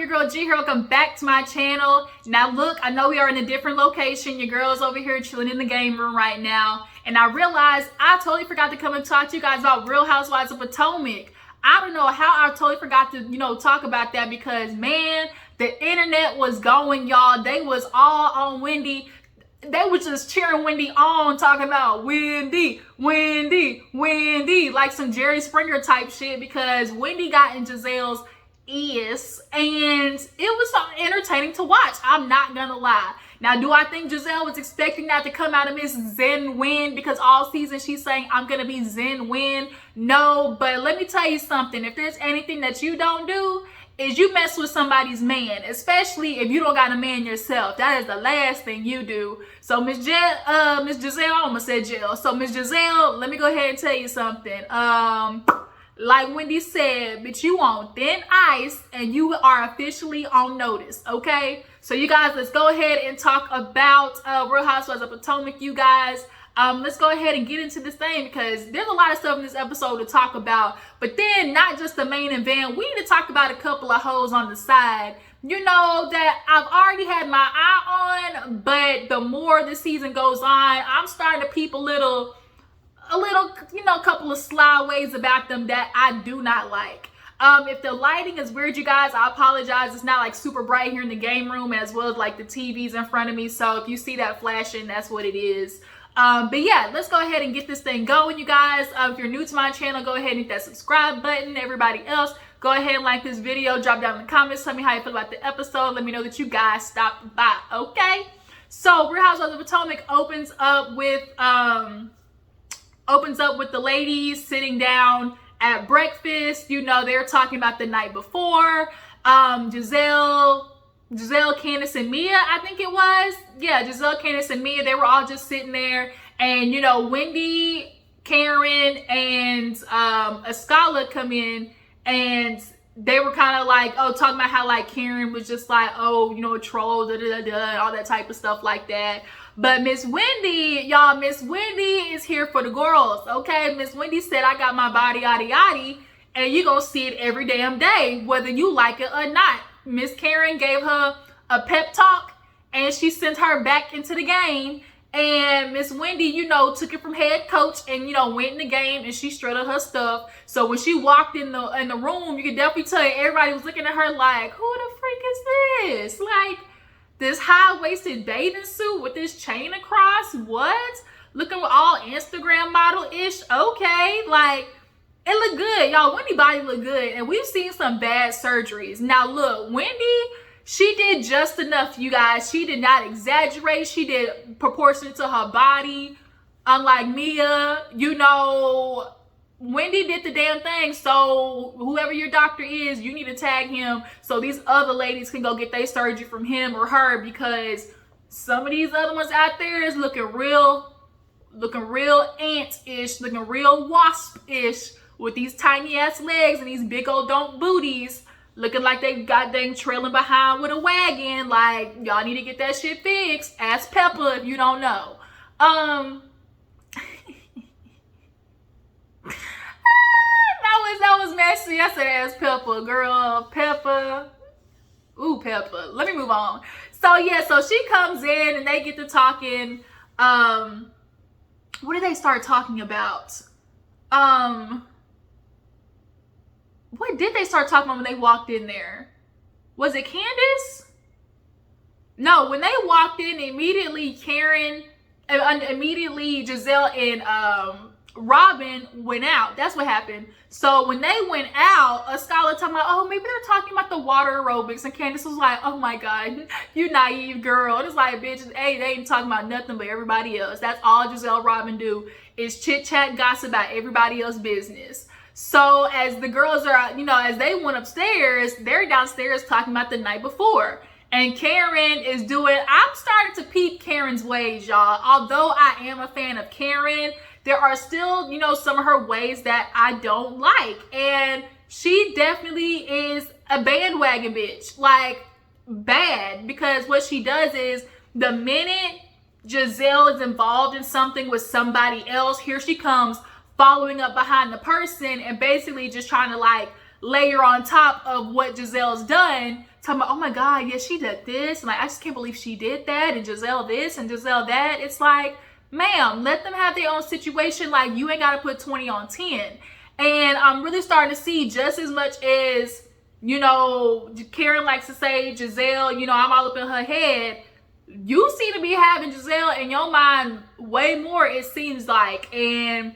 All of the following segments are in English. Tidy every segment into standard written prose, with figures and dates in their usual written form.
your girl G here. Welcome back to my channel. Now look, I know we are in a different location. Your girl is over here chilling in the game room right now. And I realized I totally forgot to come and talk to you guys about Real Housewives of Potomac. I don't know how I totally forgot to, talk about that because, man, the internet was going, y'all. They was all on Wendy. They were just cheering Wendy on, talking about Wendy, Wendy, Wendy, like some Jerry Springer type shit because Wendy got in Gizelle's ears and it was so entertaining to watch. I'm not gonna lie. Now, do I think Gizelle was expecting that to come out of Miss Zen Win because all season she's saying, I'm gonna be Zen Win? No, but let me tell you something. If there's anything that you don't do, is you mess with somebody's man, especially if you don't got a man yourself. That is the last thing you do. So Miss Gizelle, I almost said Jill. So Miss Gizelle, let me go ahead and tell you something. Like Wendy said, bitch, you on thin ice and you are officially on notice, okay? So you guys, let's go ahead and talk about Real Housewives of Potomac, you guys. Let's go ahead and get into this thing because there's a lot of stuff in this episode to talk about. But then not just the main event, we need to talk about a couple of hoes on the side. You know that I've already had my eye on, but the more the season goes on, I'm starting to peep a little, couple of sly ways about them that I do not like. If the lighting is weird, you guys, I apologize. It's not like super bright here in the game room as well as like the TVs in front of me. So if you see that flashing, that's what it is. But yeah, let's go ahead and get this thing going, you guys. If you're new to my channel, go ahead and hit that subscribe button. Everybody else, go ahead and like this video. Drop down in the comments. Tell me how you feel about the episode. Let me know that you guys stopped by, okay? So Real Housewives of Potomac opens up with the ladies sitting down at breakfast. You know, they're talking about the night before. Gizelle, Candiace, and Mia, I think it was. Yeah, Gizelle, Candiace, and Mia, they were all just sitting there. And, Wendy, Karen, and Escala come in. And they were kind of like, talking about how, like, Karen was just like, a troll, da-da-da-da, all that type of stuff like that. But Miss Wendy, y'all, Miss Wendy is here for the girls, okay? Miss Wendy said, I got my body, yaddy, yaddy, and you gonna see it every damn day, whether you like it or not. Miss Karen gave her a pep talk, and she sent her back into the game. And Miss Wendy, took it from head coach and, went in the game, and she strutted her stuff. So when she walked in the room, you could definitely tell everybody was looking at her like, who the freak is this? Like, this high-waisted bathing suit with this chain across? What? Looking all Instagram model-ish? Okay. Like, it looked good. Y'all, Wendy body looked good. And we've seen some bad surgeries. Now, look, Wendy, she did just enough, you guys. She did not exaggerate. She did proportionate to her body. Unlike Mia, Wendy did the damn thing. So whoever your doctor is, you need to tag him so these other ladies can go get their surgery from him or her, because some of these other ones out there is looking real ant-ish, looking real wasp-ish with these tiny ass legs and these big old don't booties, looking like they goddamn trailing behind with a wagon. Like, y'all need to get that shit fixed. Ask Peppa if you don't know. That was messy. I said ask Peppa, girl. Peppa. Ooh, Peppa. Let me move on. So yeah, so she comes in and they get to talking. What did they start talking about? What did they start talking about when they walked in there? Was it Candiace? No, when they walked in, immediately Gizelle and Robyn went out. That's what happened. So when they went out, a scholar talking about, maybe they're talking about the water aerobics, and Candiace was like, oh my God, you naive girl. And it's like, bitch, hey, they ain't talking about nothing but everybody else. That's all Gizelle and Robyn do is chit chat, gossip about everybody else's business. So as the girls are, as they went upstairs, they're downstairs talking about the night before. And Karen is I'm starting to peep Karen's ways, y'all. Although I am a fan of Karen, there are still, some of her ways that I don't like. And she definitely is a bandwagon bitch. Like, bad. Because what she does is, the minute Gizelle is involved in something with somebody else, here she comes following up behind the person and basically just trying to, like, layer on top of what Gizelle's done talking about, oh my God, yeah, she did this. And like, I just can't believe she did that. And Gizelle this and Gizelle that. It's like, ma'am, let them have their own situation. Like, you ain't got to put 20 on 10. And I'm really starting to see, just as much as, you know, Karen likes to say, Gizelle, you know, I'm all up in her head. You seem to be having Gizelle in your mind way more, it seems like. And,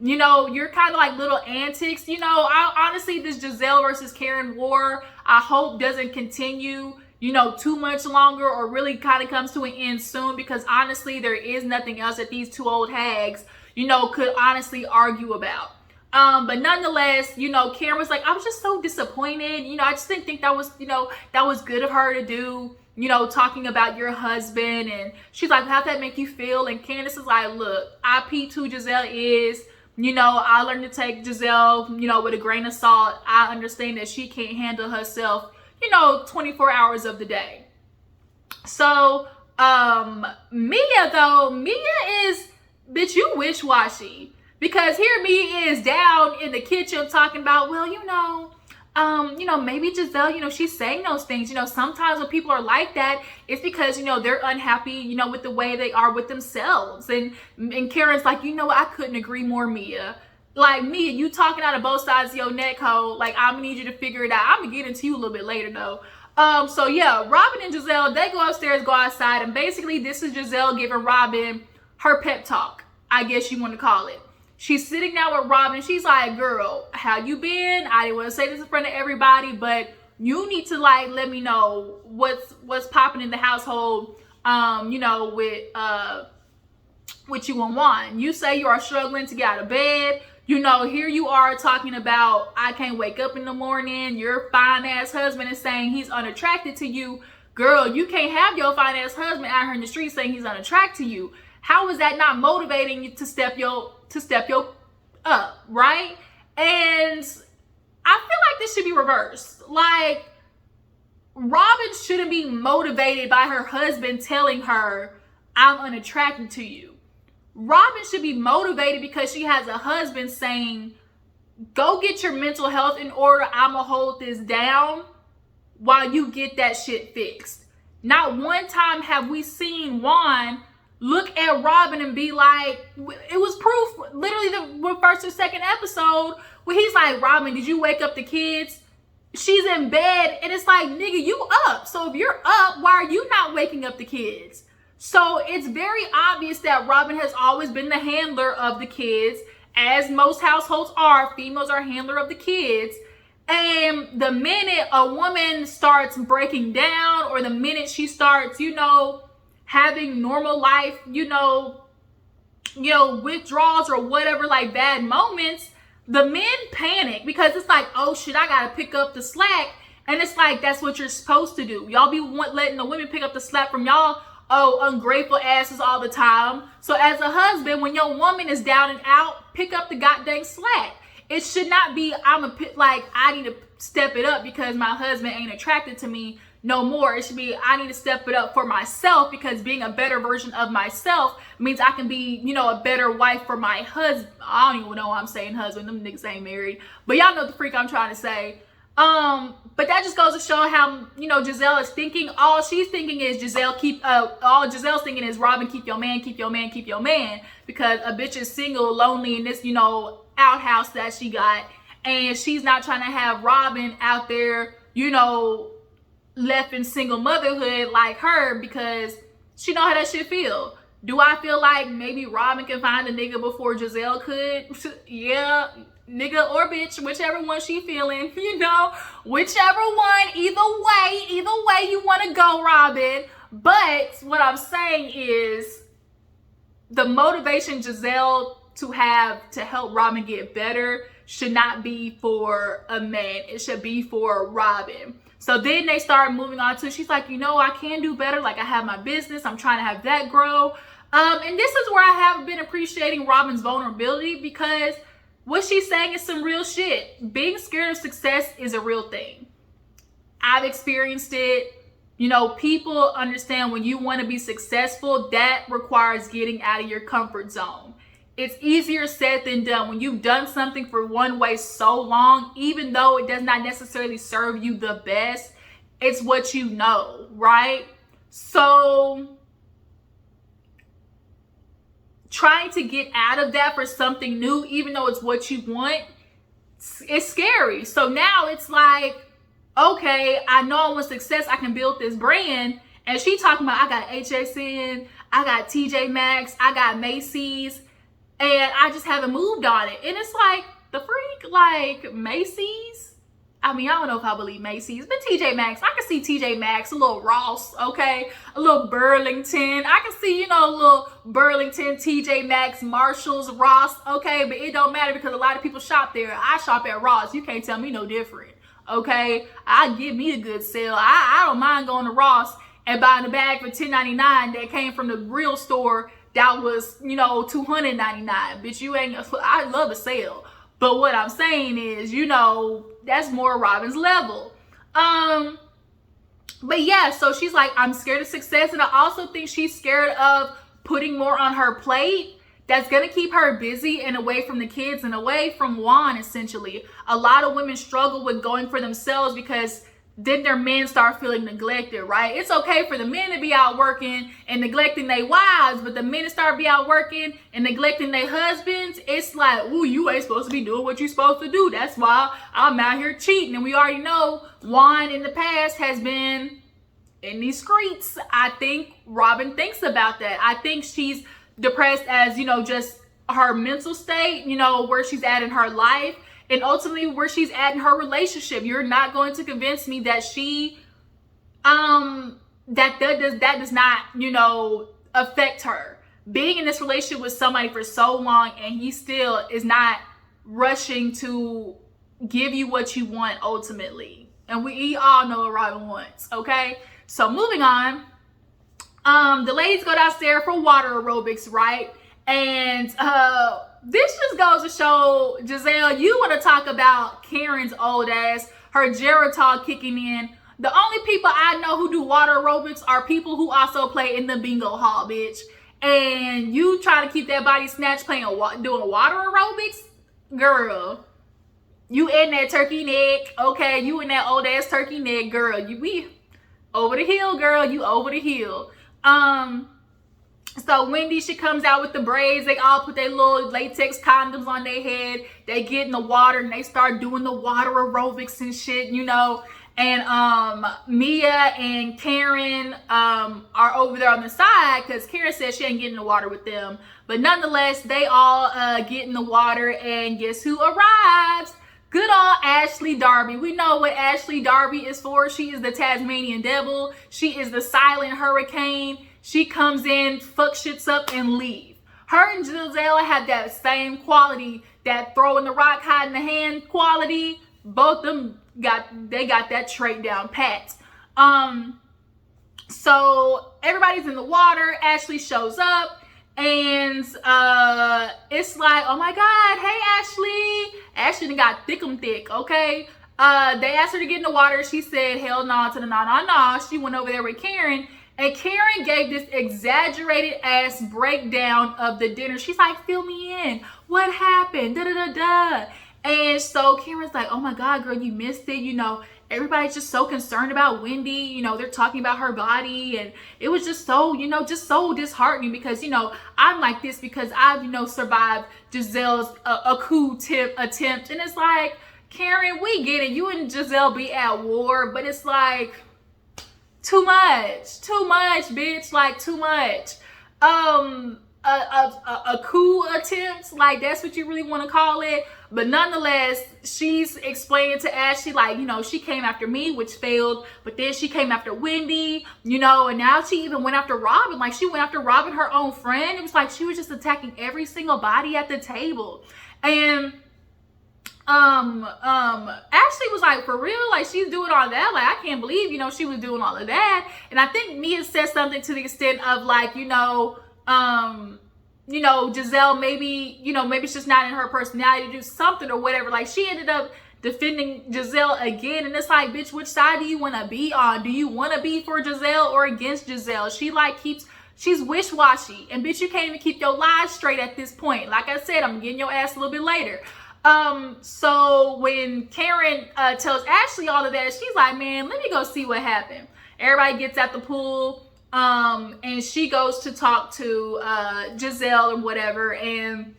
you know, you're kind of like little antics. You know, honestly, this Gizelle versus Karen war, I hope doesn't continue, you know, too much longer, or really kind of comes to an end soon, because honestly, there is nothing else that these two old hags, you know, could honestly argue about. But nonetheless, you know, Karen was like, I was just so disappointed. You know, I just didn't think that was, you know, that was good of her to do, you know, talking about your husband. And she's like, how'd that make you feel? And Candiace is like, look, I peeped who Gizelle is. You know, I learned to take Gizelle, you know, with a grain of salt. I understand that she can't handle herself, you know, 24 hours of the day. So, Mia though, Mia is, bitch, you wish-washy. Because here Mia is down in the kitchen talking about, well, you know, maybe Gizelle, you know, she's saying those things. You know, sometimes when people are like that, it's because, you know, they're unhappy, you know, with the way they are with themselves. And Karen's like, you know, I couldn't agree more, Mia. Like, Mia, you talking out of both sides of your neck hole. Like, I'm gonna need you to figure it out. I'm gonna get into you a little bit later, though. So yeah, Robyn and Gizelle, they go upstairs, go outside, and basically this is Gizelle giving Robyn her pep talk, I guess you want to call it. She's sitting down with Robyn. She's like, girl, how you been? I didn't want to say this in front of everybody, but you need to, like, let me know what's popping in the household, you know, with you and Juan. You say you are struggling to get out of bed. You know, here you are talking about, I can't wake up in the morning. Your fine-ass husband is saying he's unattracted to you. Girl, you can't have your fine-ass husband out here in the street saying he's unattracted to you. How is that not motivating you to step your up, right? And I feel like this should be reversed. Like, Robyn shouldn't be motivated by her husband telling her, I'm unattracted to you. Robyn should be motivated because she has a husband saying, go get your mental health in order. I'ma hold this down while you get that shit fixed. Not one time have we seen Juan look at Robyn and be like, it was proof, literally the first or second episode, where he's like, Robyn, did you wake up the kids? She's in bed, and it's like, nigga, you up. So if you're up, why are you not waking up the kids? So it's very obvious that Robyn has always been the handler of the kids, as most households are. Females are handler of the kids. And the minute a woman starts breaking down, or the minute she starts, you know, having normal life, you know, withdrawals or whatever, like bad moments, the men panic, because it's like, oh shit, I gotta pick up the slack. And it's like, that's what you're supposed to do. Y'all be letting the women pick up the slack from y'all, oh, ungrateful asses all the time. So as a husband, when your woman is down and out, pick up the goddamn slack. It should not be, I need to step it up because my husband ain't attracted to me no more. It should be, I need to step it up for myself, because being a better version of myself means I can be, you know, a better wife for my husband. I don't even know why I'm saying husband. Them niggas ain't married. But y'all know the freak I'm trying to say. But that just goes to show how, you know, Gizelle is thinking. All she's thinking is all Gizelle's thinking is, Robyn, keep your man, keep your man, keep your man. Because a bitch is single, lonely in this, you know, outhouse that she got. And she's not trying to have Robyn out there, you know, left in single motherhood like her, because she know how that shit feel. Do I feel like maybe Robyn can find a nigga before Gizelle could? Yeah, nigga or bitch, whichever one she feeling, you know, whichever one, either way you want to go, Robyn. But what I'm saying is, the motivation Gizelle to have to help Robyn get better should not be for a man. It should be for Robyn. So then they start moving on to, she's like, you know, I can do better. Like, I have my business. I'm trying to have that grow. And this is where I have been appreciating Robyn's vulnerability, because what she's saying is some real shit. Being scared of success is a real thing. I've experienced it. You know, people understand when you want to be successful, that requires getting out of your comfort zone. It's easier said than done. When you've done something for one way so long, even though it does not necessarily serve you the best, it's what you know, right? So trying to get out of that for something new, even though it's what you want, it's scary. So now it's like, okay, I know I want success. I can build this brand. And she talking about, I got HSN, I got TJ Maxx, I got Macy's, and I just haven't moved on it. And it's like, the freak, like Macy's? I mean, I don't know if I believe Macy's, but TJ Maxx, I can see TJ Maxx, a little Ross, okay? A little Burlington. I can see, a little Burlington, TJ Maxx, Marshalls, Ross, okay? But it don't matter because a lot of people shop there. I shop at Ross. You can't tell me no different, okay? I give me a good sale. I don't mind going to Ross and buying a bag for $10.99 that came from the real store that was, $299. Bitch, you ain't, I love a sale. But what I'm saying is, that's more Robyn's level. But yeah, so she's like, I'm scared of success. And I also think she's scared of putting more on her plate that's going to keep her busy and away from the kids and away from Juan, essentially. A lot of women struggle with going for themselves because then their men start feeling neglected, right? It's okay for the men to be out working and neglecting their wives, but the men start be out working and neglecting their husbands. It's like, ooh, you ain't supposed to be doing what you're supposed to do. That's why I'm out here cheating. And we already know Juan in the past has been in these streets. I think Robyn thinks about that. I think she's depressed as, just her mental state, where she's at in her life. And ultimately where she's at in her relationship. You're not going to convince me that she, that does not, affect her. Being in this relationship with somebody for so long and he still is not rushing to give you what you want ultimately. And we all know what Robyn wants, okay? So moving on, the ladies go downstairs for water aerobics, right? And this just goes to show, Gizelle, you want to talk about Karen's old ass, her Geritol kicking in. The only people I know who do water aerobics are people who also play in the bingo hall, bitch. And you try to keep that body snatch playing doing water aerobics? Girl, you in that turkey neck, okay? You in that old ass turkey neck, girl. We over the hill, girl. You over the hill. So Wendy, she comes out with the braids. They all put their little latex condoms on their head. They get in the water and they start doing the water aerobics and shit, And Mia and Karen are over there on the side because Karen says she ain't getting in the water with them. But nonetheless, they all get in the water, and guess who arrives? Good old Ashley Darby. We know what Ashley Darby is for. She is the Tasmanian devil. She is the silent hurricane. She comes in, fuck shits up, and leave. Her and Gizelle have that same quality, that throwing the rock, hiding the hand quality. Both of them got that trait down pat. So everybody's in the water. Ashley shows up, and it's like, oh my God, hey Ashley. Ashley done got thick, okay? They asked her to get in the water. She said hell no to the no. She went over there with Karen. And Karen gave this exaggerated ass breakdown of the dinner. She's like, fill me in. What happened? And so Karen's like, oh my God, girl, you missed it. Everybody's just so concerned about Wendy. They're talking about her body. And it was just so, just so disheartening because, I'm like this because I've, survived Gizelle's a coup attempt. And it's like, Karen, we get it. You and Gizelle be at war, but it's like, too much, bitch, like too much. A coup attempt, like that's what you really want to call it. But nonetheless, she's explaining to Ashley, like, she came after me, which failed, but then she came after Wendy, and now she even went after Robyn. Like, she went after Robyn, her own friend. It was like she was just attacking every single body at the table. And Ashley was like, for real? Like, she's doing all that? Like, I can't believe, she was doing all of that. And I think Mia said something to the extent of like, Gizelle, maybe it's just not in her personality to do something or whatever. Like, she ended up defending Gizelle again. And it's like, bitch, which side do you want to be on? Do you want to be for Gizelle or against Gizelle? She like she's wish-washy. And bitch, you can't even keep your lies straight at this point. Like I said, I'm getting your ass a little bit later. So when Karen tells Ashley all of that, she's like, man, let me go see what happened. Everybody gets at the pool, and she goes to talk to Gizelle or whatever, and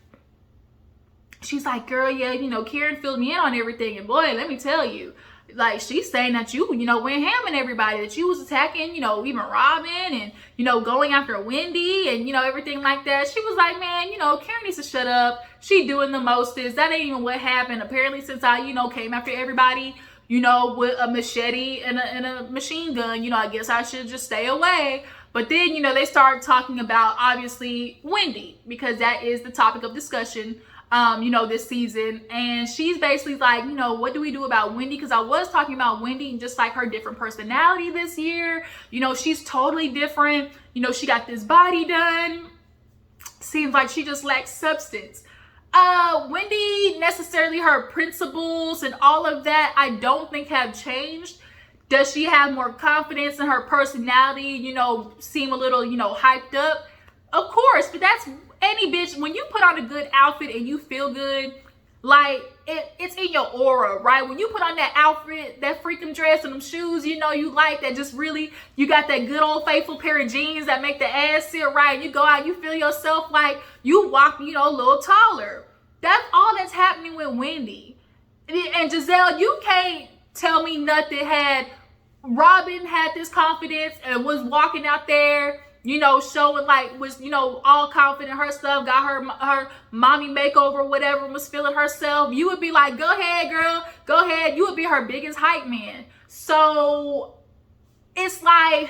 she's like, girl, yeah, Karen filled me in on everything, and boy, let me tell you, like, she's saying that you went ham on everybody, that you was attacking, even Robyn, and, going after Wendy, and, everything like that. She was like, man, Karen needs to shut up. She doing the mostest. That ain't even what happened. Apparently, since I, came after everybody, with a machete and a machine gun, I guess I should just stay away. But then, they started talking about, obviously, Wendy, because that is the topic of discussion, this season. And she's basically like, what do we do about Wendy? Because I was talking about Wendy and just like her different personality this year. She's totally different. She got this body done. Seems like she just lacks substance. Wendy, necessarily her principles and all of that, I don't think have changed. Does she have more confidence in her personality, seem a little, hyped up? Of course, but that's any bitch. When you put on a good outfit and you feel good, like it's in your aura, right? When you put on that outfit, that freaking dress and them shoes, you like that, just really, you got that good old faithful pair of jeans that make the ass sit right, and you go out, you feel yourself like you walk, a little taller. That's all that's happening with Wendy. And Gizelle, you can't tell me nothing. Robyn had this confidence and was walking out there, showing like, was, all confident in her stuff, got her mommy makeover, whatever, was feeling herself. You would be like, go ahead, girl, go ahead. You would be her biggest hype man. So it's like,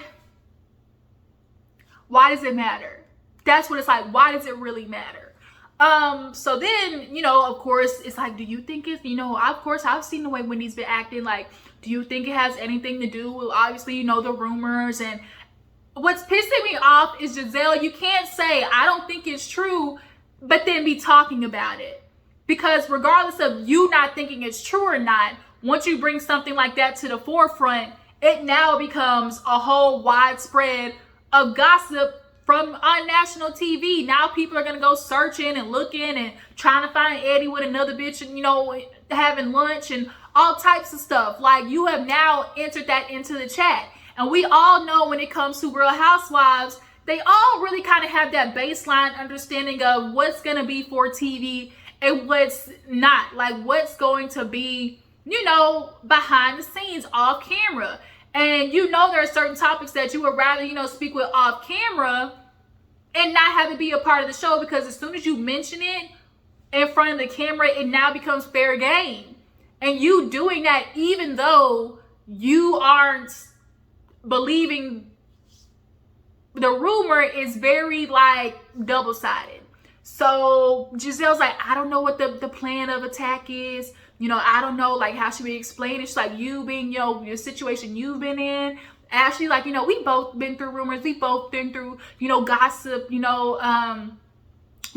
why does it matter? That's what it's like. Why does it really matter? So then, of course, it's like, do you think it's, of course, I've seen the way Wendy's been acting. Like, do you think it has anything to do with, obviously, the rumors? And what's pissing me off is, Gizelle, you can't say, I don't think it's true, but then be talking about it. Because regardless of you not thinking it's true or not, once you bring something like that to the forefront, it now becomes a whole widespread of gossip from on national TV. Now people are going to go searching and looking and trying to find Eddie with another bitch and, having lunch and all types of stuff. Like, you have now entered that into the chat. And we all know when it comes to Real Housewives, they all really kind of have that baseline understanding of what's going to be for TV and what's not. Like, what's going to be, behind the scenes, off camera. And there are certain topics that you would rather, speak with off camera and not have it be a part of the show, because as soon as you mention it in front of the camera, it now becomes fair game. And you doing that even though you aren't believing the rumor is very, like, double-sided. So Gizelle's like, I don't know what the plan of attack is. I don't know, like, how should we explain it? She's like, you being, your situation you've been in. Ashley, like, we both been through rumors. We both been through, gossip,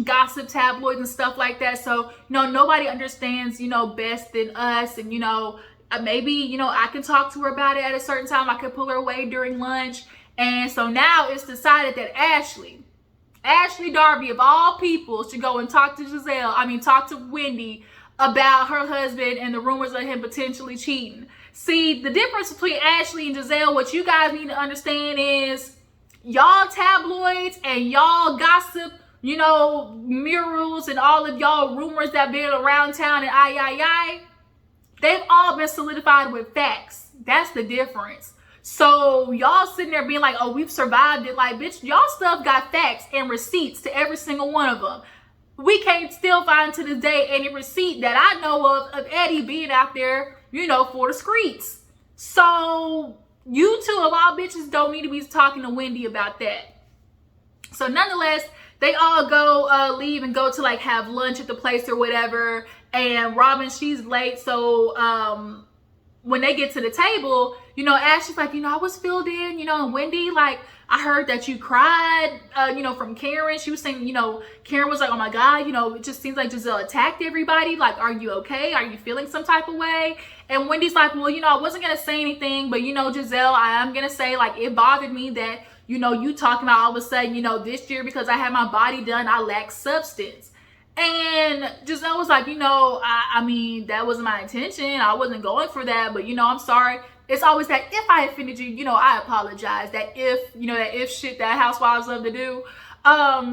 gossip tabloids and stuff like that. So, nobody understands, best than us. And, maybe, I can talk to her about it at a certain time. I could pull her away during lunch. And so now it's decided that Ashley Darby, of all people, should go and talk to Wendy about her husband and the rumors of him potentially cheating. See, the difference between Ashley and Gizelle, what you guys need to understand is, y'all tabloids and y'all gossip, murals and all of y'all rumors that been around town and they've all been solidified with facts. That's the difference. So y'all sitting there being like, oh, we've survived it. Like, bitch, y'all stuff got facts and receipts to every single one of them. We can't still find to this day any receipt that I know of Eddie being out there, for the streets. So you two of all bitches don't need to be talking to Wendy about that. So nonetheless, they all go leave and go to, like, have lunch at the place or whatever. And Robyn, she's late. So when they get to the table, Ashley's like, I was filled in, and Wendy, like, I heard that you cried, from Karen. She was saying, Karen was like, oh my God, it just seems like Gizelle attacked everybody. Like, are you okay? Are you feeling some type of way? And Wendy's like, well, I wasn't going to say anything, but, Gizelle, I am going to say, like, it bothered me that, you talking about all of a sudden, this year, because I had my body done, I lack substance. And Gizelle was like, I mean, that wasn't my intention. I wasn't going for that, but I'm sorry. It's always that if I offended you, I apologize. That if shit that housewives love to do.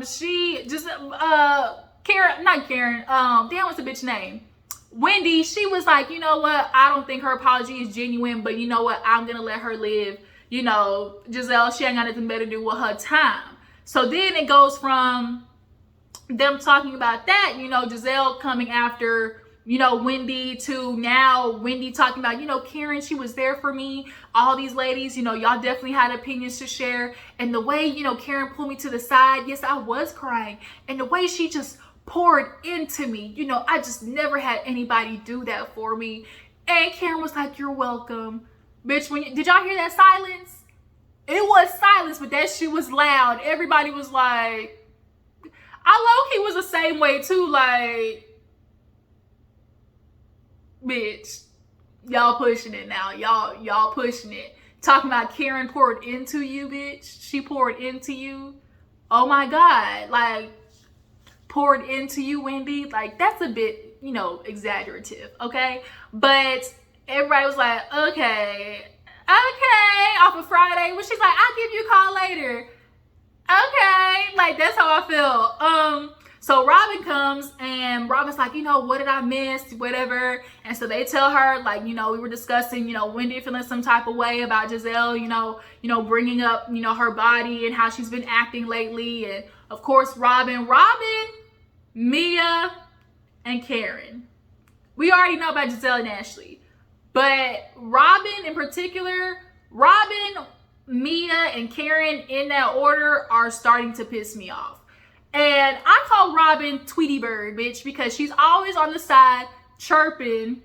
She just Karen, not Karen. Damn, what's the bitch name? Wendy. She was like, you know what? I don't think her apology is genuine, but you know what? I'm gonna let her live. Gizelle, she ain't got nothing better to do with her time. So then it goes from them talking about that, Gizelle coming after, Wendy, to now Wendy talking about, Karen, she was there for me. All these ladies, y'all definitely had opinions to share. And the way, Karen pulled me to the side, yes, I was crying. And the way she just poured into me, I just never had anybody do that for me. And Karen was like, you're welcome. Bitch, did y'all hear that silence? It was silence, but that shit was loud. Everybody was like, I low-key was the same way too, like, bitch, y'all pushing it now. Y'all pushing it. Talking about Karen poured into you, bitch. She poured into you. Oh my God. Like, poured into you, Wendy. Like, that's a bit, exaggerative, okay? But everybody was like, okay, off of Friday. Well, she's like, I'll give you a call later. Okay, like, that's how I feel. So Robyn comes and Robyn's like, what did I miss? Whatever. And so they tell her, like, we were discussing, Wendy feeling some type of way about Gizelle, bringing up, her body and how she's been acting lately. And of course, Robyn, Mia, and Karen. We already know about Gizelle and Ashley. But Robyn in particular, Robyn, Mia, and Karen in that order are starting to piss me off. And I call Robyn Tweety Bird, bitch, because she's always on the side chirping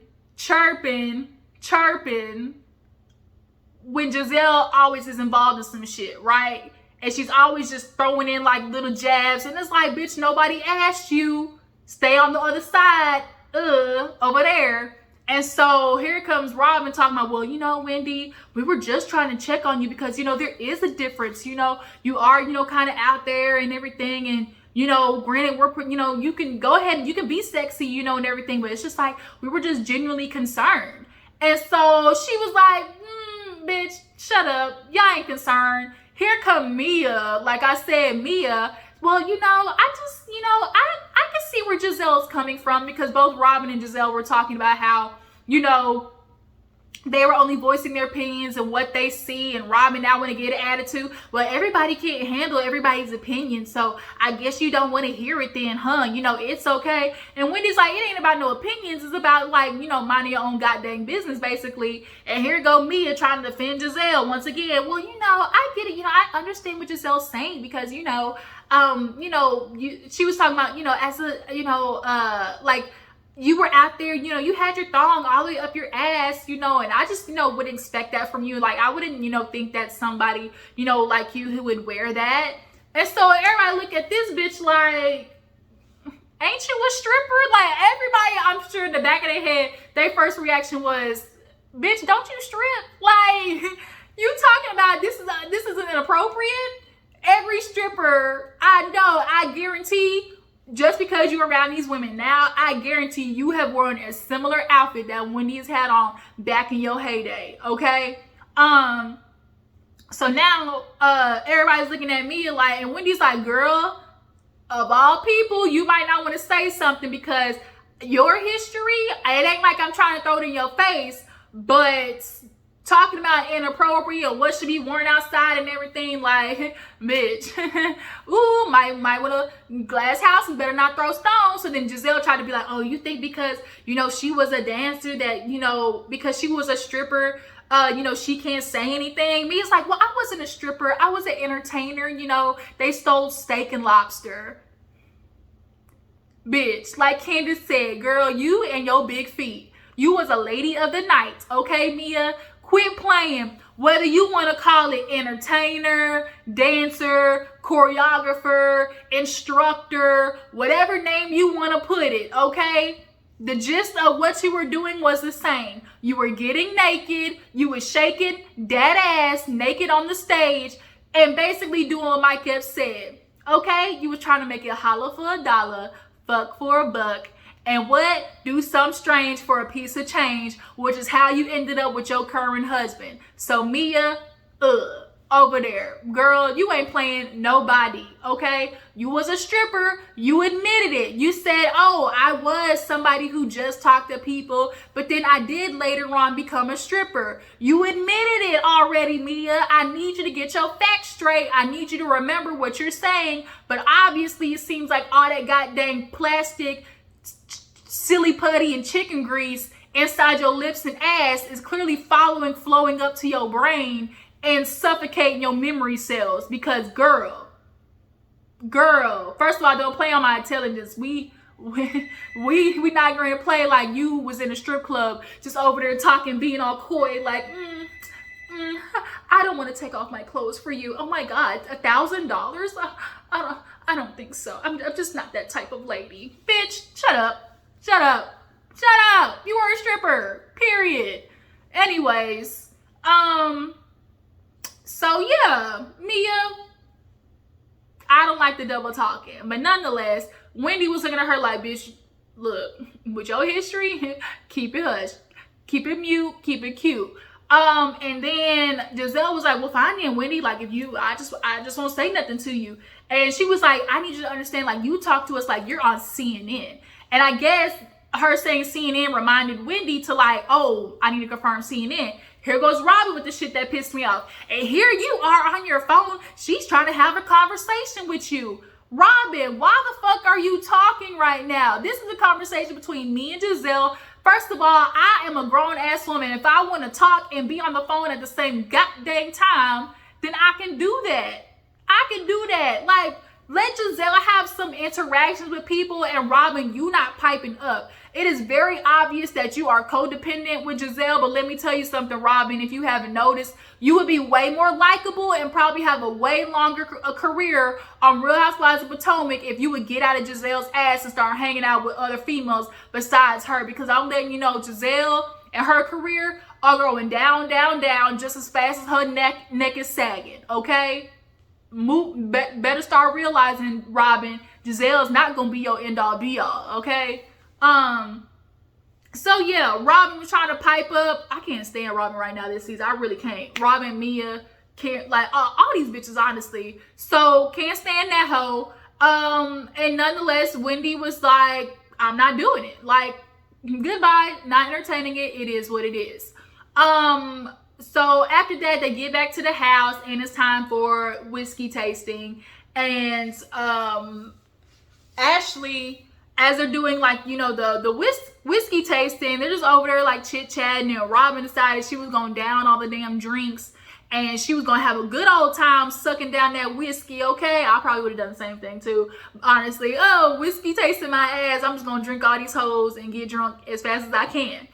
when Gizelle always is involved in some shit, right? And she's always just throwing in like little jabs. And it's like, bitch, nobody asked you. Stay on the other side, over there. And so here comes Robyn talking about, well, Wendy, we were just trying to check on you because, there is a difference. You are, kind of out there and everything. And, granted, you can go ahead and you can be sexy, and everything. But it's just like, we were just genuinely concerned. And so she was like, bitch, shut up. Y'all ain't concerned. Here come Mia. Like I said, Mia. Well, I just, I can see where Gizelle's coming from because both Robyn and Gizelle were talking about how, they were only voicing their opinions and what they see, and Robyn now want to get an attitude. Well, everybody can't handle everybody's opinion, so I guess you don't want to hear it then, huh? It's okay. And Wendy's like, it ain't about no opinions. It's about, like, minding your own goddamn business, basically. And here go Mia trying to defend Gizelle once again. Well, I get it. I understand what Gizelle's saying because, she was talking about, as a, like, you were out there, you had your thong all the way up your ass, and I just, wouldn't expect that from you. Like, I wouldn't, think that somebody, like you who would wear that. And so everybody look at this bitch like, ain't you a stripper? Like, everybody, I'm sure in the back of their head, their first reaction was, bitch, don't you strip? Like, you talking about this isn't inappropriate? Every stripper I know, I guarantee, just because you're around these women now, I guarantee you have worn a similar outfit that Wendy's had on back in your heyday, okay? So now everybody's looking at me like, and Wendy's like, girl, of all people, you might not want to say something because your history, it ain't like I'm trying to throw it in your face, but talking about inappropriate or what should be worn outside and everything, like, bitch, ooh, might want a glass house and better not throw stones. So then Gizelle tried to be like, oh, you think because, she was a dancer that, because she was a stripper, she can't say anything. Me, it's like, well, I wasn't a stripper. I was an entertainer, they stole steak and lobster. Bitch, like Candiace said, girl, you and your big feet. You was a lady of the night, okay, Mia? Quit playing. Whether you want to call it entertainer, dancer, choreographer, instructor, whatever name you want to put it, okay? The gist of what you were doing was the same. You were getting naked, you were shaking that ass naked on the stage, and basically doing what Mike Ep said, okay? You were trying to make it holla for a dollar, fuck for a buck, and what? Do something strange for a piece of change, which is how you ended up with your current husband. So Mia, over there, girl, you ain't playing nobody, okay? You was a stripper. You admitted it. You said, oh, I was somebody who just talked to people, but then I did later on become a stripper. You admitted it already, Mia. I need you to get your facts straight. I need you to remember what you're saying, but obviously it seems like all that goddamn plastic, silly putty, and chicken grease inside your lips and ass is clearly flowing up to your brain and suffocating your memory cells. Because girl, first of all, don't play on my intelligence. We not going to play like you was in a strip club just over there talking, being all coy, like, I don't want to take off my clothes for you. Oh my God, $1,000? I don't think so. I'm just not that type of lady. Bitch, shut up. You are a stripper, period. Anyways, so yeah, Mia, I don't like the double talking, but nonetheless, Wendy was looking at her like, bitch, look, with your history, keep it hush, keep it mute, keep it cute. And then Gizelle was like, well, fine then, Wendy, like, if you, I just won't say nothing to you. And she was like, I need you to understand, like, you talk to us like you're on CNN. And I guess her saying CNN reminded Wendy to like, oh, I need to confirm CNN. Here goes Robyn with the shit that pissed me off. And here you are on your phone. She's trying to have a conversation with you. Robyn, why the fuck are you talking right now? This is a conversation between me and Gizelle. First of all, I am a grown-ass woman. If I want to talk and be on the phone at the same goddamn time, then I can do that. Like, let Gizelle have some interactions with people, and Robyn, you not piping up. It is very obvious that you are codependent with Gizelle, but let me tell you something, Robyn, if you haven't noticed, you would be way more likable and probably have a way longer career on Real Housewives of Potomac if you would get out of Gizelle's ass and start hanging out with other females besides her. Because I'm letting you know, Gizelle and her career are going down, down, down just as fast as her neck is sagging, okay? Better start realizing, Robyn, Gizelle is not going to be your end-all be-all, okay? So yeah, Robyn was trying to pipe up. I can't stand Robyn right now this season. I really can't. Robyn, Mia, can't, like, all these bitches, honestly. So can't stand that hoe. And nonetheless, Wendy was like, I'm not doing it. Like, goodbye, not entertaining it. It is what it is. So after that, they get back to the house and it's time for whiskey tasting. And Ashley, as they're doing, like, you know, the whiskey tasting, they're just over there like chit-chatting, and Robyn decided she was going to down all the damn drinks and she was going to have a good old time sucking down that whiskey, okay? I probably would have done the same thing too, honestly. Oh, whiskey tasting my ass. I'm just going to drink all these hoes and get drunk as fast as I can.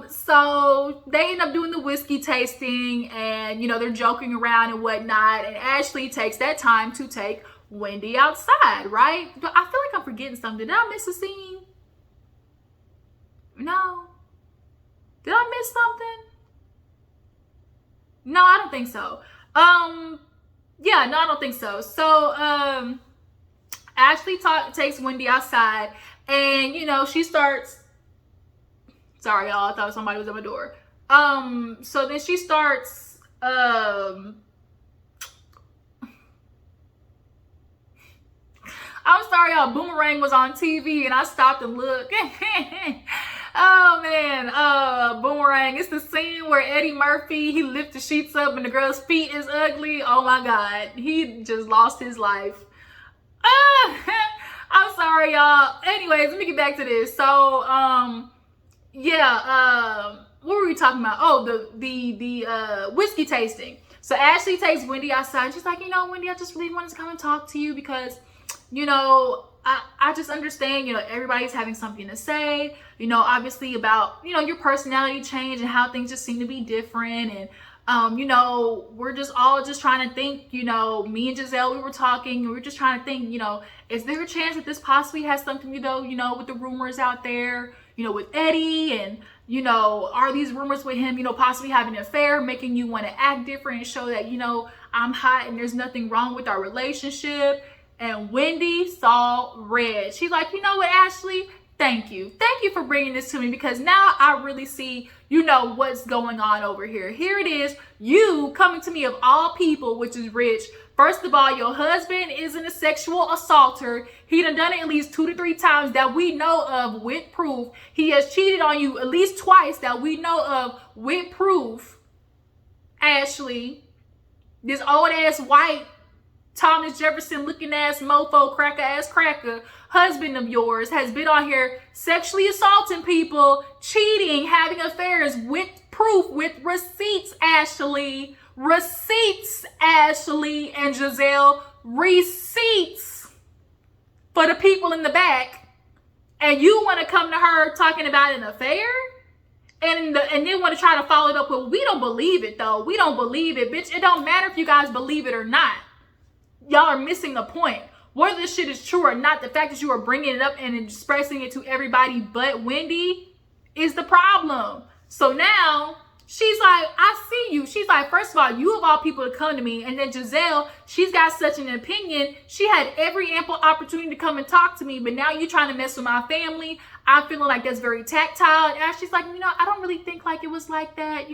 So they end up doing the whiskey tasting and, you know, they're joking around and whatnot, and Ashley takes that time to take Wendy outside, right? But I feel like I'm forgetting something. Did I miss a scene? No. Did I miss something? No, I don't think so. Yeah, no, I don't think so. So, Ashley takes Wendy outside and, you know, she starts, sorry y'all, I thought somebody was at my door. So then she starts, I'm sorry, y'all. Boomerang was on TV and I stopped and looked. Oh man, Boomerang. It's the scene where Eddie Murphy, he lifts the sheets up and the girl's feet is ugly. Oh my God, he just lost his life. I'm sorry, y'all. Anyways, let me get back to this. So, yeah, what were we talking about? Oh, the whiskey tasting. So Ashley takes Wendy outside and she's like, you know, Wendy, I just really wanted to come and talk to you because, you know, I just understand, you know, everybody's having something to say, you know, obviously about, you know, your personality change and how things just seem to be different. And, you know, we're just all just trying to think, you know, me and Gizelle, we were talking and we were just trying to think, you know, is there a chance that this possibly has something to do, you know, with the rumors out there, you know, with Eddie, and, you know, are these rumors with him, you know, possibly having an affair, making you want to act different and show that, you know, I'm hot and there's nothing wrong with our relationship. And Wendy saw red. She's like, you know what, Ashley? Thank you. Thank you for bringing this to me, because now I really see, what's going on over here. Here it is. You coming to me of all people, which is rich. First of all, your husband isn't a sexual assaulter. He done it at least 2 to 3 times that we know of with proof. He has cheated on you at least twice that we know of with proof. Ashley, this old ass white Thomas Jefferson looking ass mofo cracker husband of yours has been on here sexually assaulting people, cheating, having affairs with proof, with receipts, Ashley. Receipts, Ashley and Gizelle. Receipts for the people in the back. And you want to come to her talking about an affair? And then want to try to follow it up with, we don't believe it though. We don't believe it, bitch. It don't matter if you guys believe it or not. Y'all are missing the point. Whether this shit is true or not, the fact that you are bringing it up and expressing it to everybody but Wendy is the problem. So now she's like, I see you. She's like, first of all, you of all people to come to me. And then Gizelle, she's got such an opinion. She had every ample opportunity to come and talk to me. But now you're trying to mess with my family. I'm feeling like that's very tactile. And she's like, I don't really think like it was like that.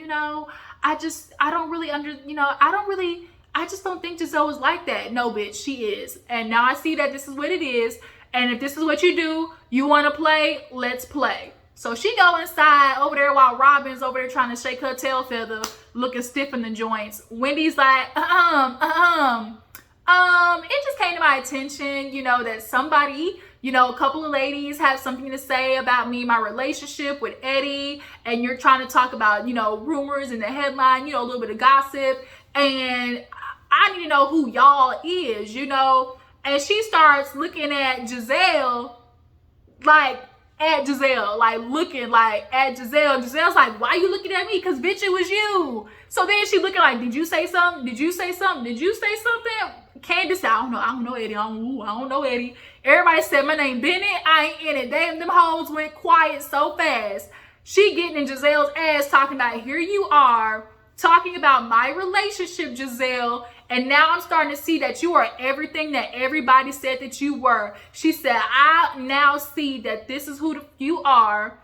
I just don't think Gizelle was like that. No, bitch, she is. And now I see that this is what it is. And if this is what you do, you want to play, let's play. So she go inside over there while Robyn's over there trying to shake her tail feather, looking stiff in the joints. Wendy's like, it just came to my attention, that somebody, a couple of ladies have something to say about me, my relationship with Eddie. And you're trying to talk about, rumors in the headline, a little bit of gossip. And I need to know who y'all is, And she starts looking at Gizelle, looking at Gizelle. Gizelle's like, why you looking at me? Because, bitch, it was you. So then she looking like, did you say something? Did you say something? Did you say something? Candiace, I don't know Eddie. I don't know Eddie. Everybody said my name Bennett. I ain't in it. Them hoes went quiet so fast. She getting in Gizelle's ass talking about, here you are, talking about my relationship, Gizelle, and now I'm starting to see that you are everything that everybody said that you were. She said, I now see that this is who you are.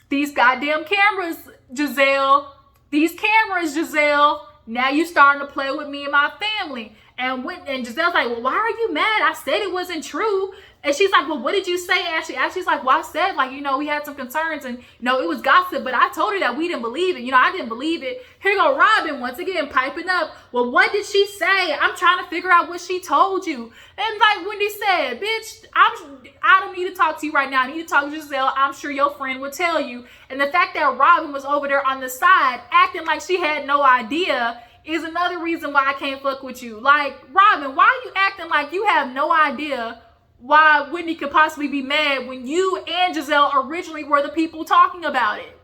These goddamn cameras, Gizelle. These cameras, Gizelle. Now you starting to play with me and my family. And Gizelle's like, well, why are you mad? I said it wasn't true. And she's like, well, what did you say, Ashley? Ashley's like, well, I said, we had some concerns and, it was gossip, but I told her that we didn't believe it. I didn't believe it. Here go Robyn once again piping up. Well, what did she say? I'm trying to figure out what she told you. And like Wendy said, bitch, I don't need to talk to you right now. I need to talk to Gizelle. I'm sure your friend will tell you. And the fact that Robyn was over there on the side acting like she had no idea is another reason why I can't fuck with you. Like, Robyn, why are you acting like you have no idea why Wendy could possibly be mad when you and Gizelle originally were the people talking about it?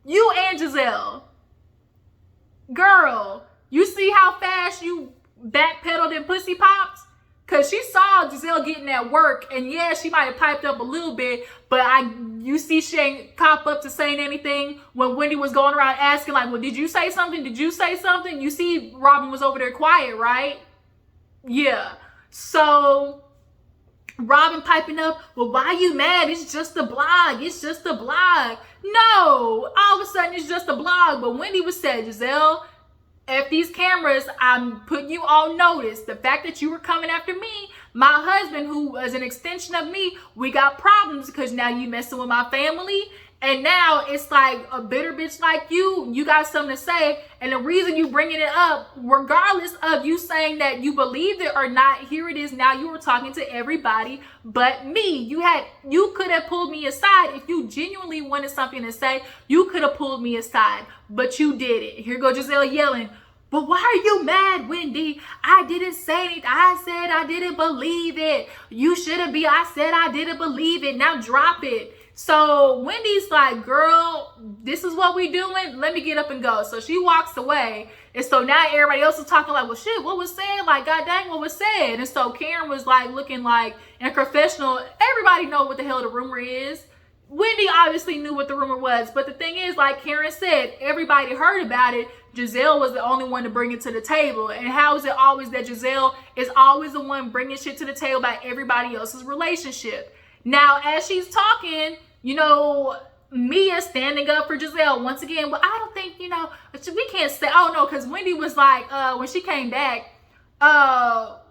You and Gizelle. Girl, you see how fast you backpedaled and pussy pops? Because she saw Gizelle getting at work, and yeah, she might have piped up a little bit, but you see she ain't cop up to saying anything when Wendy was going around asking like, well, did you say something? Did you say something? You see Robyn was over there quiet, right? Yeah. So Robyn piping up, well, why you mad? It's just a blog. It's just a blog. No, all of a sudden it's just a blog. But Wendy was said, Gizelle, if these cameras, I'm putting you on notice. The fact that you were coming after me, my husband, who was an extension of me, we got problems because now you messing with my family. And now it's like a bitter bitch like you got something to say. And the reason you bringing it up, regardless of you saying that you believed it or not, here it is. Now you were talking to everybody but me. You could have pulled me aside. If you genuinely wanted something to say, you could have pulled me aside, but you did it. Here go Gizelle yelling, but why are you mad, Wendy? I didn't say anything. I said I didn't believe it. You shouldn't be. I said I didn't believe it. Now drop it. So Wendy's like, girl, this is what we doing. Let me get up and go. So she walks away. And so now everybody else is talking like, well, shit, what was said? Like, god dang, what was said? And so Karen was like looking like in confessional. Everybody know what the hell the rumor is. Wendy obviously knew what the rumor was. But the thing is, like Karen said, everybody heard about it. Gizelle was the only one to bring it to the table. And how is it always that Gizelle is always the one bringing shit to the table about everybody else's relationship? Now, as she's talking, you know, Mia standing up for Gizelle once again. But I don't think, you know, we can't say, oh no, because Wendy was like, when she came back,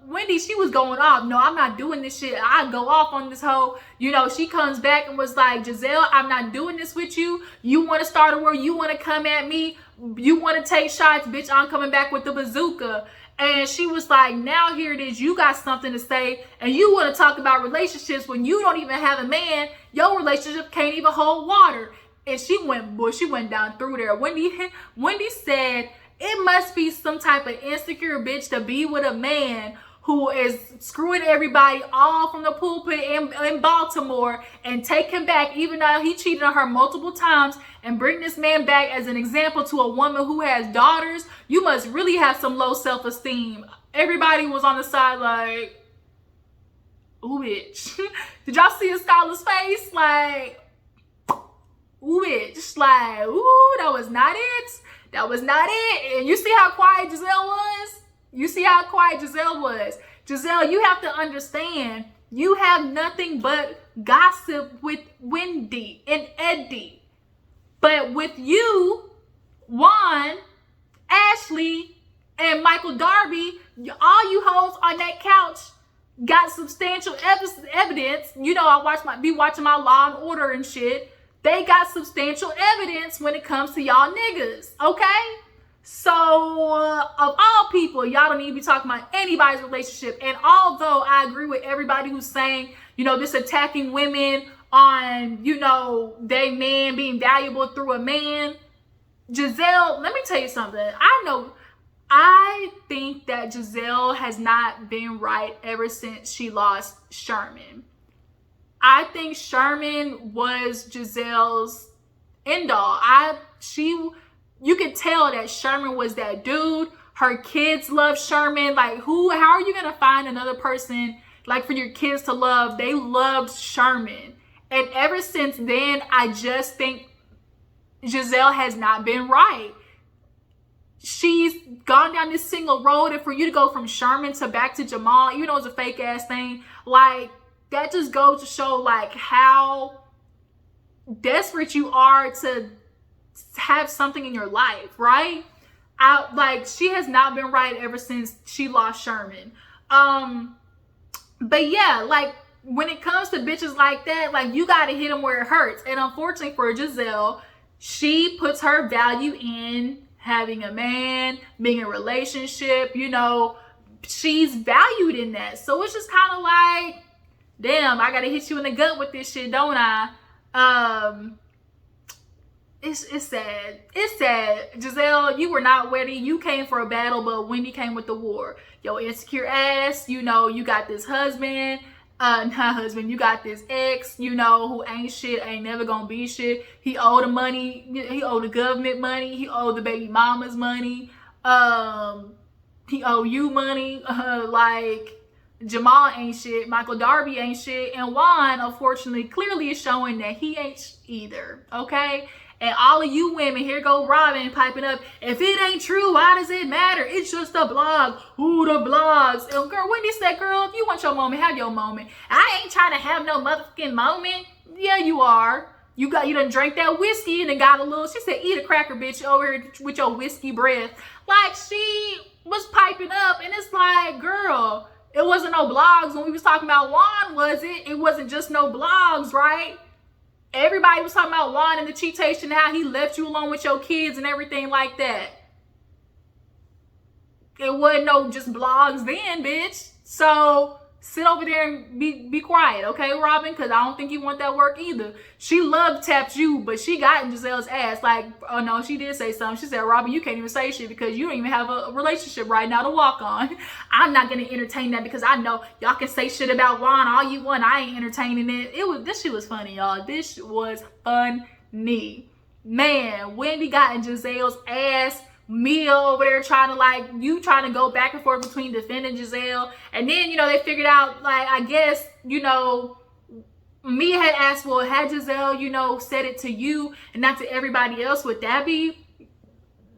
Wendy, she was going off. No, I'm not doing this shit. I go off on this hoe. You know, she comes back and was like, Gizelle, I'm not doing this with you. You want to start a war? You want to come at me? You want to take shots? Bitch, I'm coming back with the bazooka. And she was like, now here it is. You got something to say. And you want to talk about relationships when you don't even have a man. Your relationship can't even hold water. And she went down through there. Wendy said, it must be some type of insecure bitch to be with a man who is screwing everybody all from the pulpit in Baltimore and take him back, even though he cheated on her multiple times, and bring this man back as an example to a woman who has daughters. You must really have some low self-esteem. Everybody was on the side like, ooh, bitch. Did y'all see Skylar's face? Like, ooh, bitch. Like, ooh, that was not it. That was not it. And you see how quiet Gizelle was? You see how quiet Gizelle was? Gizelle, you have to understand, you have nothing but gossip with Wendy and Eddie. But with you, Juan, Ashley, and Michael Darby, all you hoes on that couch got substantial evidence. You know, I be watching my Law and Order and shit. They got substantial evidence when it comes to y'all niggas, okay? So, of all people, y'all don't need to be talking about anybody's relationship. And although I agree with everybody who's saying, you know, this attacking women on, you know, they man being valuable through a man, Gizelle, let me tell you something. I think that Gizelle has not been right ever since she lost Sherman. I think Sherman was Gizelle's end all. You could tell that Sherman was that dude. Her kids love Sherman. Like, how are you gonna find another person like for your kids to love? They loved Sherman. And ever since then, I just think Gizelle has not been right. She's gone down this single road, and for you to go from Sherman to back to Jamal, even though it's a fake ass thing, like, that just goes to show like how desperate you are to have something in your life, right? She has not been right ever since she lost Sherman. But yeah, like, when it comes to bitches like that, like, you gotta hit them where it hurts. And unfortunately for Gizelle, she puts her value in having a man, being in a relationship, you know, she's valued in that. So it's just kind of like, damn, I gotta hit you in the gut with this shit, don't I? It's sad. It's sad. Gizelle, you were not ready. You came for a battle, but Wendy came with the war. Yo, insecure ass, you know, you got this husband, you got this ex, you know, who ain't shit, ain't never gonna be shit. He owed the money, he owed the government money, he owed the baby mama's money, he owed you money, like, Jamal ain't shit, Michael Darby ain't shit, and Juan, unfortunately, clearly is showing that he ain't either, okay? And all of you women, here go Robyn piping up, if it ain't true, why does it matter? It's just a blog. Ooh, the blogs. And girl, Wendy said, girl, if you want your moment, have your moment. I ain't trying to have no motherfucking moment. Yeah, you are. You done drank that whiskey and then got a little, she said, eat a cracker, bitch, over here with your whiskey breath. Like, she was piping up, and it's like, girl, it wasn't no blogs when we was talking about Juan, was it? It wasn't just no blogs, right? Everybody was talking about Juan and the cheatation, how he left you alone with your kids and everything like that. It wasn't no just blogs then, bitch. So sit over there and be quiet, okay, Robyn? Because I don't think you want that work either. She love tapped you, but she got in Gizelle's ass. Like, oh no, she did say something. She said, Robyn, you can't even say shit because you don't even have a relationship right now to walk on. I'm not going to entertain that because I know y'all can say shit about Juan all you want. I ain't entertaining it. This shit was funny, y'all. This was funny. Man, Wendy got in Gizelle's ass. Mia over there trying to go back and forth between defending Gizelle. And then, you know, they figured out, like, I guess, you know, Mia had asked, well, had Gizelle, you know, said it to you and not to everybody else, would that be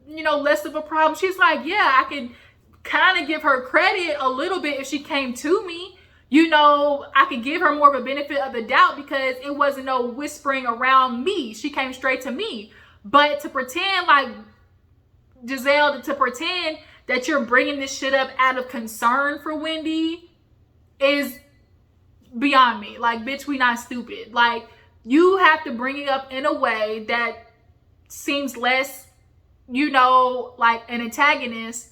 less of a problem. She's like, yeah, I can kind of give her credit a little bit if she came to me. I could give her more of a benefit of the doubt because it wasn't no whispering around me. She came straight to me. But to pretend like, Gizelle, to pretend that you're bringing this shit up out of concern for Wendy is beyond me. Like, bitch, we not stupid. Like, you have to bring it up in a way that seems less, like an antagonist.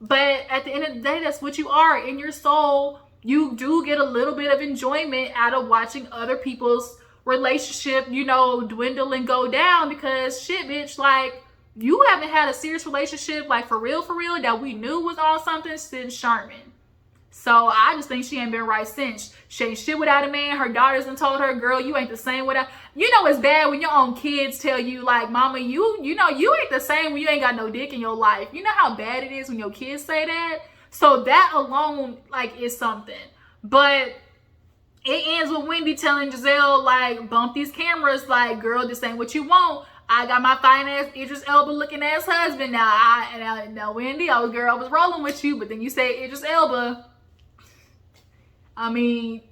But at the end of the day, that's what you are. In your soul, you do get a little bit of enjoyment out of watching other people's relationship, dwindle and go down because shit, bitch, like, you haven't had a serious relationship, like, for real, that we knew was on something since Charmin. So I just think she ain't been right since. She ain't shit without a man. Her daughters done told her, girl, you ain't the same without. It's bad when your own kids tell you, like, mama, you ain't the same when you ain't got no dick in your life. You know how bad it is when your kids say that? So that alone, like, is something. But it ends with Wendy telling Gizelle, like, bump these cameras. Like, girl, this ain't what you want. I got my fine ass Idris Elba looking ass husband now. Now, Wendy, I was rolling with you, but then you say Idris Elba. I mean,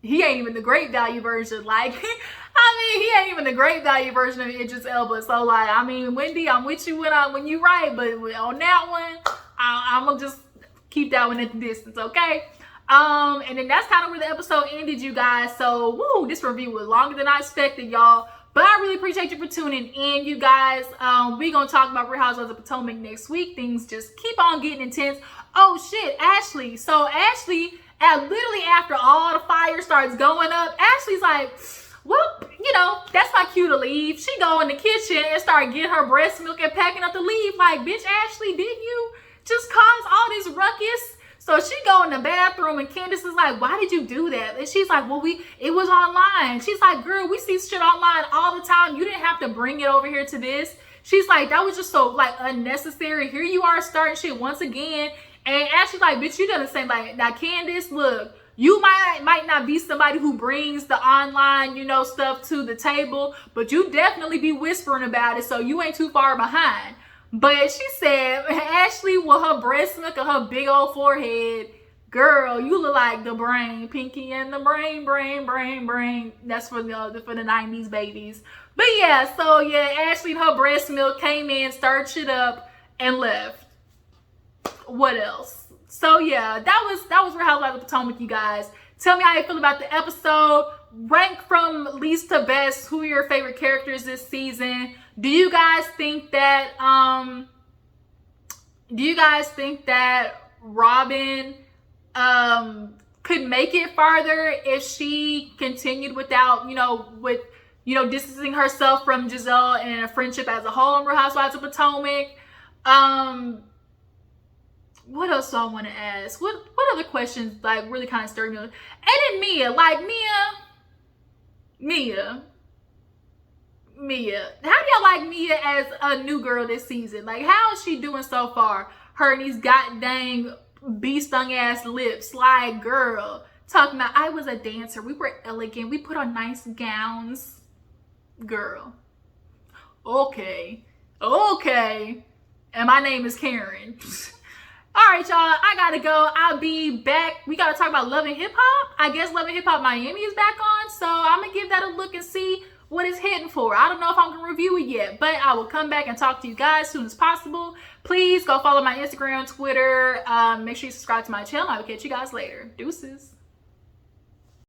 he ain't even the great value version. Like, he ain't even the great value version of Idris Elba. So, like, Wendy, I'm with you when you right, but on that one, I'm gonna just keep that one at the distance, okay? And then that's kind of where the episode ended, you guys. So, this review was longer than I expected, y'all. But I really appreciate you for tuning in, you guys. We're going to talk about Real Housewives of Potomac next week. Things just keep on getting intense. Oh, shit, Ashley. So, Ashley, literally after all the fire starts going up, Ashley's like, well, that's my cue to leave. She go in the kitchen and start getting her breast milk and packing up to leave. Like, bitch, Ashley, didn't you just cause all this ruckus? So she go in the bathroom and Candiace is like, why did you do that? And she's like, well, it was online. She's like, girl, we see shit online all the time. You didn't have to bring it over here to this. She's like, that was just so, like, unnecessary. Here you are starting shit once again. And Ashley's like, bitch, you done the same. Like, now, Candiace, look, you might not be somebody who brings the online, stuff to the table, but you definitely be whispering about it, so you ain't too far behind. But she said, Ashley, with her breast milk and her big old forehead, girl, you look like the brain, Pinky and the brain. That's for the 90s babies. But yeah, so yeah, Ashley and her breast milk came in, stirred shit up, and left. What else? So yeah, that was Real Housewives of Potomac, you guys. Tell me how you feel about the episode. Rank from least to best. Who are your favorite characters this season? Do you guys think that Robyn could make it farther if she continued without, distancing herself from Gizelle and a friendship as a whole in Real Housewives of Potomac? What else do I want to ask? What other questions like really kind of stirred me? And then Mia, like Mia. How do y'all like Mia as a new girl this season? Like, how is she doing so far? Her and these goddamn bee-stung ass lips. Like, girl, talking about I was a dancer. We were elegant. We put on nice gowns. Girl. Okay. And my name is Karen. All right, y'all, I gotta go. I'll be back. We gotta talk about Love and Hip Hop. I guess Love and Hip Hop Miami is back on, so I'm gonna give that a look and see what it's hitting for. I don't know if I'm gonna review it yet, but I will come back and talk to you guys as soon as possible. Please go follow my Instagram, Twitter. Make sure you subscribe to my channel. I will catch you guys later. Deuces.